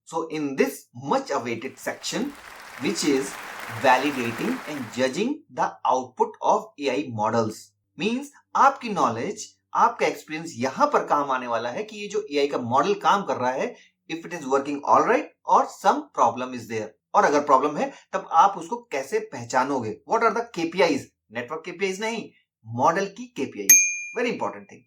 So in this much awaited section, which is validating and judging the output of AI models, means आपकी knowledge, आपका experience यहां पर काम आने वाला है कि ये जो AI का मॉडल काम कर रहा है, if it is working all right और सम प्रॉब्लम इज देयर, और अगर प्रॉब्लम है तब आप उसको कैसे पहचानोगे, what are the KPIs, network KPIs नहीं, मॉडल की KPIs, very important thing.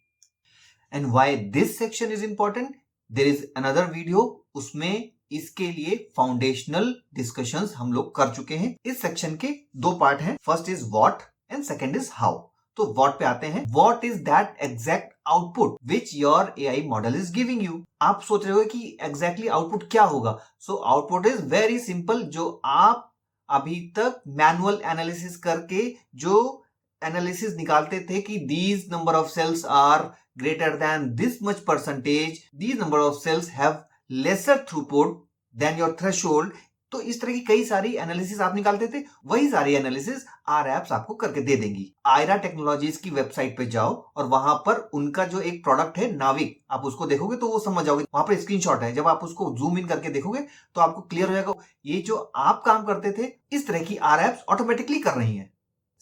And why this section is important, there is another video, उसमें इसके लिए फाउंडेशनल डिस्कशंस हम लोग कर चुके हैं। इस सेक्शन के दो पार्ट हैं, first is what and second is how. तो व्हाट पे आते हैं, what is that exact output which your AI model is giving you. आप सोच रहे हो कि एग्जैक्टली आउटपुट क्या होगा। So output is very simple, जो आप अभी तक मैनुअल एनालिसिस करके जो एनालिसिस निकालते थे कि these number of cells are greater than this much percentage, these number of cells have lesser throughput than your threshold, तो इस तरह की कई सारी एनालिसिस आप निकालते थे, वही सारी एनालिसिस आर एप्स आपको करके दे देंगी। आयरा टेक्नोलॉजीज की वेबसाइट पे जाओ और वहां पर उनका जो एक प्रोडक्ट है नाविक, आप उसको देखोगे तो वो समझ जाओगे, वहां पर स्क्रीनशॉट है, जब आप उसको जूम इन करके देखोगे तो आपको क्लियर हो जाएगा ये जो आप काम करते थे इस तरह की आर एप्स ऑटोमेटिकली कर रही है।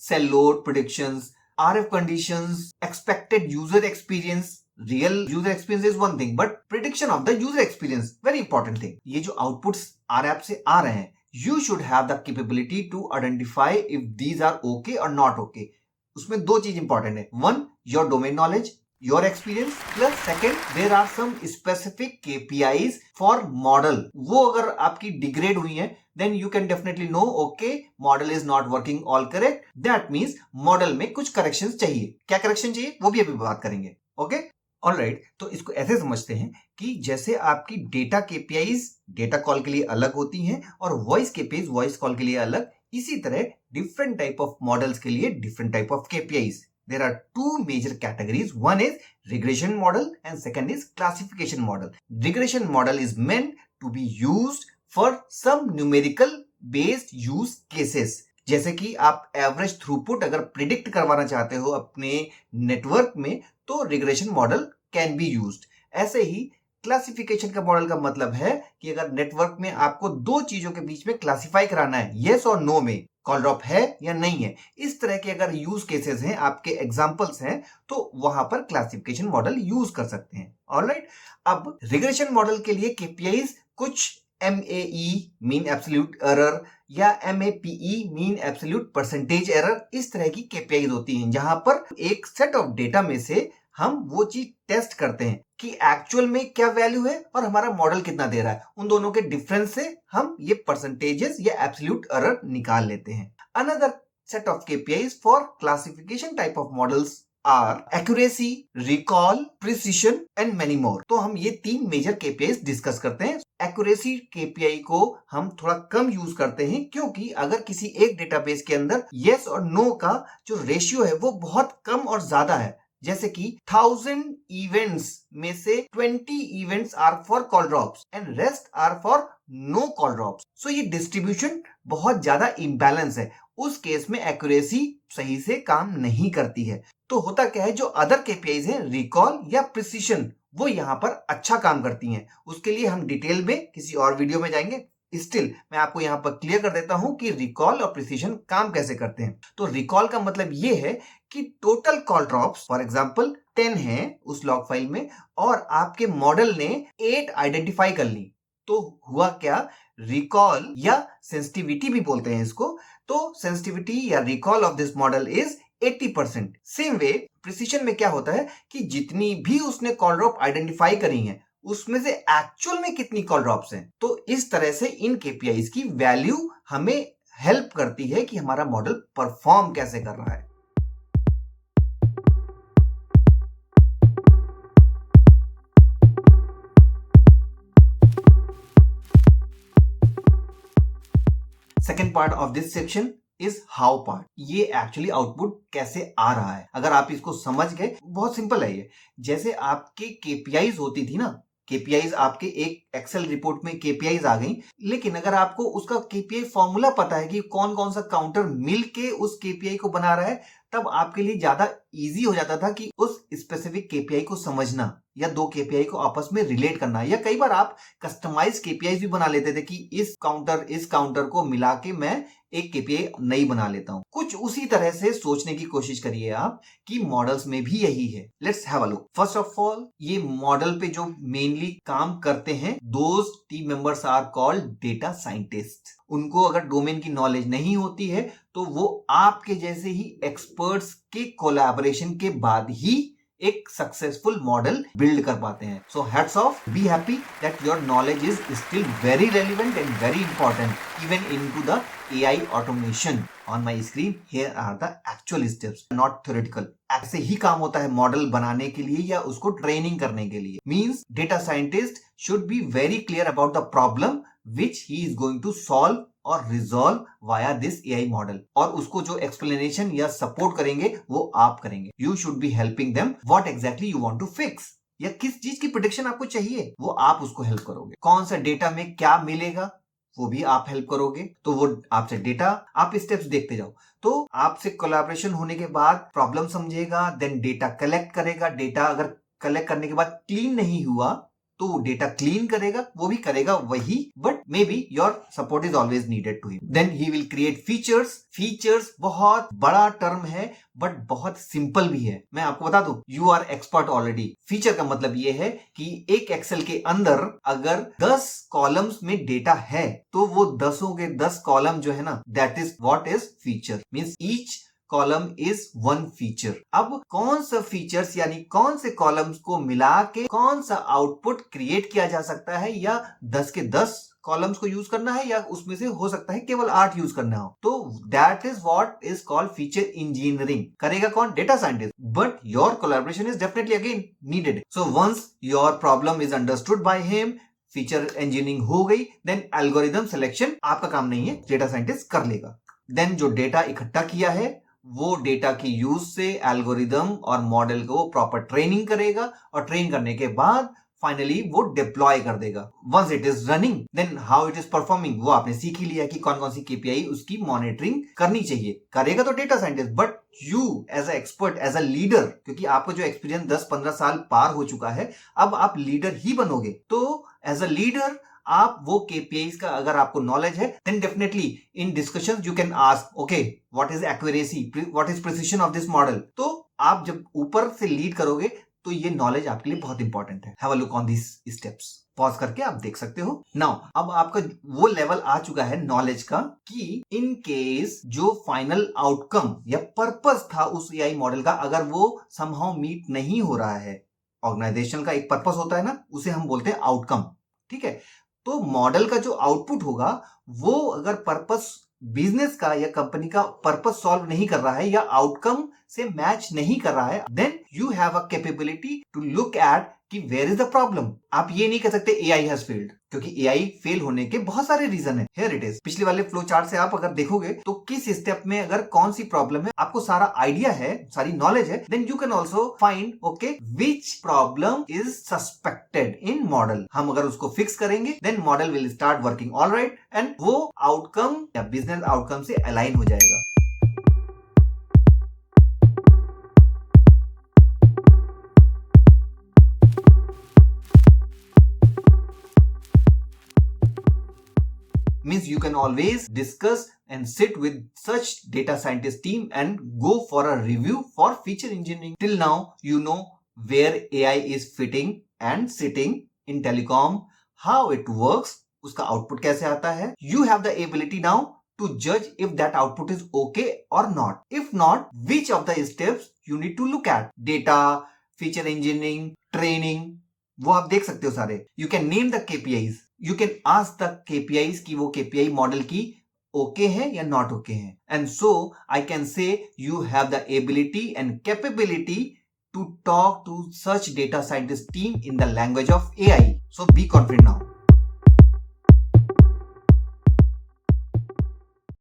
Cell load predictions, RF conditions, expected user experience, real user experience is one thing, but prediction of the user experience, very important thing. ये जो outputs RF से आ रहे हैं, you should have the capability to identify if these are okay or not okay. उसमें दो चीज important है, one your domain knowledge, your experience, plus second there are some specific KPIs for model. वो अगर आपकी डिग्रेड हुई है then you can definitely know okay model is not working all correct, that means model में कुछ corrections चाहिए। क्या correction चाहिए वो भी अभी बात करेंगे। ओके ऑलराइट, तो इसको ऐसे समझते हैं कि जैसे आपकी डेटा केपीआईज डेटा कॉल के लिए अलग होती हैं और वॉइस केपीआईज वॉइस कॉल के लिए अलग, इसी तरह डिफरेंट टाइप ऑफ मॉडल्स के लिए different type of KPIs. There are two major categories. One is regression model and second is classification model. Regression model is meant to be used for some numerical based use cases. जैसे कि आप average throughput अगर predict करवाना चाहते हो अपने network में तो regression model can be used. ऐसे ही क्लासिफिकेशन का मॉडल का मतलब है कि अगर नेटवर्क में आपको दो चीजों के बीच में क्लासिफाई कराना है, यस और नो में कॉल ड्रॉप है या नहीं है, इस तरह के अगर यूज केसेस हैं, आपके एग्जांपल्स हैं, तो वहां पर क्लासिफिकेशन मॉडल यूज कर सकते हैं। ऑलराइट, अब रिग्रेशन मॉडल के लिए केपीआईज कुछ MAE मीन एब्सोल्यूट एरर या MAPE mean absolute percentage error, इस तरह की केपीआईज होती हैं, जहां पर एक सेट ऑफ डेटा में से हम वो चीज टेस्ट करते हैं कि एक्चुअल में क्या वैल्यू है और हमारा मॉडल कितना दे रहा है, उन दोनों के डिफरेंस से हम ये परसेंटेजेस या एब्सोल्यूट एरर निकाल लेते हैं। Another set of KPIs for classification type of models are accuracy, recall, precision and many more. तो हम ये तीन मेजर केपीआईज डिस्कस करते हैं। एक्यूरेसी केपीआई को हम थोड़ा कम यूज करते हैं क्योंकि अगर किसी एक डेटाबेस के अंदर यस और नो का जो रेशियो है वो बहुत कम और ज्यादा है, जैसे कि 1000 इवेंट्स में से 20 events are for call drops and rest are for no call drops, so ये डिस्ट्रीब्यूशन बहुत ज्यादा इम्बैलेंस है, उस केस में एक्यूरेसी सही से काम नहीं करती है। तो होता क्या है, जो अदर केपीआईज हैं रिकॉल या प्रिसिशन, वो यहाँ पर अच्छा काम करती हैं। उसके लिए हम डिटेल में किसी और वीडियो में जाएंगे। स्टिल मैं आपको यहाँ पर क्लियर कर देता हूं कि रिकॉल और प्रिसिशन काम कैसे करते हैं। तो रिकॉल का मतलब ये है कि total call drops for example 10 हैं उस लॉग फाइल में और आपके मॉडल ने 8 आइडेंटिफाई कर ली, तो हुआ क्या, रिकॉल या सेंसिटिविटी भी बोलते हैं इसको, तो सेंसिटिविटी या recall of this model is 80%। Same way precision में क्या होता है कि जितनी भी उसने कॉल ड्रॉप आइडेंटिफाई करी हैं उसमें से एक्चुअल में कितनी कॉल ड्रॉप्स हैं। तो इस तरह से इन केपीआईज की वैल्यू हमें हेल्प करती है कि हमारा मॉडल परफॉर्म कैसे कर रहा है। Second part of this section is how part. ये एक्चुअली आउटपुट कैसे आ रहा है। अगर आप इसको समझ गए, बहुत सिंपल है ये। जैसे आपके केपीआईज होती थी ना, केपीआईज आपके एक एक्सेल रिपोर्ट में केपीआईज आ गई, लेकिन अगर आपको उसका केपीआई फॉर्मूला पता है कि कौन कौन सा काउंटर मिलके उस केपीआई को बना रहा है, तब आपके लिए ज्यादा इजी हो जाता था कि उस स्पेसिफिक केपीआई को समझना या दो केपीआई को आपस में रिलेट करना। या कई बार आप कस्टमाइज केपीआई भी बना लेते थे कि इस काउंटर को मिला के मैं एक केपीआई नई बना लेता हूं। कुछ उसी तरह से सोचने की कोशिश करिए आप कि मॉडल्स में भी यही है। Let's have a look. First of all, ये मॉडल पे जो मेनली काम करते हैं, those team members are called data scientist. उनको अगर डोमेन की नॉलेज नहीं होती है तो वो आपके जैसे ही एक्सपर्ट्स के कोलैबोरेशन के बाद ही एक सक्सेसफुल मॉडल बिल्ड कर पाते हैं। So hats off, be happy that your knowledge is still very relevant and very important even into the AI automation. On my screen, here are the actual steps, not theoretical. ऐसे ही काम होता है model बनाने के लिए या उसको training करने के लिए। Means data scientist should be very clear about the problem which he is going to solve और resolve via this AI model, और उसको जो एक्सप्लेनेशन या सपोर्ट करेंगे वो आप करेंगे। You should be helping them what exactly you want to fix, या किस चीज की प्रेडिक्शन आपको चाहिए वो आप उसको हेल्प करोगे। कौन सा डेटा में क्या मिलेगा वो भी आप हेल्प करोगे। तो वो आपसे डेटा, आप स्टेप्स देखते जाओ। तो आपसे कोलैबोरेशन होने के बाद प्रॉब्लम समझेगा, देन डेटा कलेक्ट करेगा। डेटा अगर कलेक्ट करने के बाद क्लीन नहीं हुआ तो वो डेटा क्लीन करेगा, वो भी करेगा वही, but maybe your support is always needed to him. Then he will create features. Features बहुत बड़ा टर्म है बट बहुत सिंपल भी है। मैं आपको बता दूं, you are expert already. Feature का मतलब ये है कि एक एक्सेल के अंदर अगर 10 कॉलम्स में डेटा है तो वो 10 के 10 कॉलम जो है ना, that is what is feature. Means each column is one feature. अब कौन सा फीचर्स यानी कौन से कॉलम्स को मिला के कौन सा आउटपुट क्रिएट किया जा सकता है, या 10 के 10 कॉलम्स को यूज करना है या उसमें से हो सकता है केवल 8 यूज करना हो, तो that is what is called feature engineering. करेगा कौन? Data scientist. But your collaboration is definitely again needed. So once your problem is understood by him, feature engineering हो गई, देन एल्गोरिथम सिलेक्शन आपका काम नहीं है, डेटा साइंटिस्ट कर लेगा। देन जो डेटा इकट्ठा किया है वो डेटा की यूज से एल्गोरिदम और मॉडल को प्रॉपर ट्रेनिंग करेगा, और ट्रेन करने के बाद फाइनली वो डिप्लॉय कर देगा। Once it is running, then how it is performing, वो आपने सीख ही लिया कि कौन कौन सी केपीआई उसकी मॉनिटरिंग करनी चाहिए। करेगा तो data scientist, but you as a expert, as a leader, क्योंकि आपको जो एक्सपीरियंस 10-15 साल पार हो चुका है, अब आप लीडर ही बनोगे। तो एज अ लीडर आप वो केपीआईज का अगर आपको नॉलेज है, then definitely in discussions you can ask, okay what is accuracy, what is precision of this model. तो आप जब ऊपर से लीड करोगे तो ये नॉलेज आपके लिए बहुत इंपॉर्टेंट है। Have a look on this steps. Pause करके आप देख सकते हो। नाउ अब आपका वो लेवल आ चुका है नॉलेज का कि इन केस जो फाइनल आउटकम या पर्पस था उस एआई मॉडल का, अगर वो समहाउ मीट नहीं हो रहा है, ऑर्गेनाइजेशन का एक पर्पस होता है ना, उसे हम बोलते हैं आउटकम, ठीक है। तो मॉडल का जो आउटपुट होगा वो अगर पर्पस बिजनेस का या कंपनी का पर्पस सॉल्व नहीं कर रहा है या आउटकम से मैच नहीं कर रहा है, then you have a capability to look at कि वेयर इज द प्रॉब्लम। आप ये नहीं कह सकते एआई हैज फेल्ड, क्योंकि एआई फेल होने के बहुत सारे रीजन है। Here it is. पिछले वाले फ्लो चार्ट से आप अगर देखोगे तो किस स्टेप में अगर कौन सी प्रॉब्लम है, आपको सारा आइडिया है, सारी नॉलेज है, then you can also find okay which problem is suspected in model. हम अगर उसको फिक्स करेंगे, then model will start working alright, and वो आउटकम या बिजनेस आउटकम से अलाइन हो जाएगा। Means you can always discuss and sit with such data scientist team and go for a review for feature engineering. Till now you know where AI is fitting and sitting in telecom, how it works, उसका output कैसे आता है. You have the ability now to judge if that output is okay or not. If not, which of the steps you need to look at. Data, feature engineering, training, वो आप देख सकते हो सारे. You can name the KPIs. You can ask the KPIs कि वो KPI model की okay है या नॉट ओके है. And so I can say you have the ability and capability to talk to such data scientist team in the language of AI. So be confident now.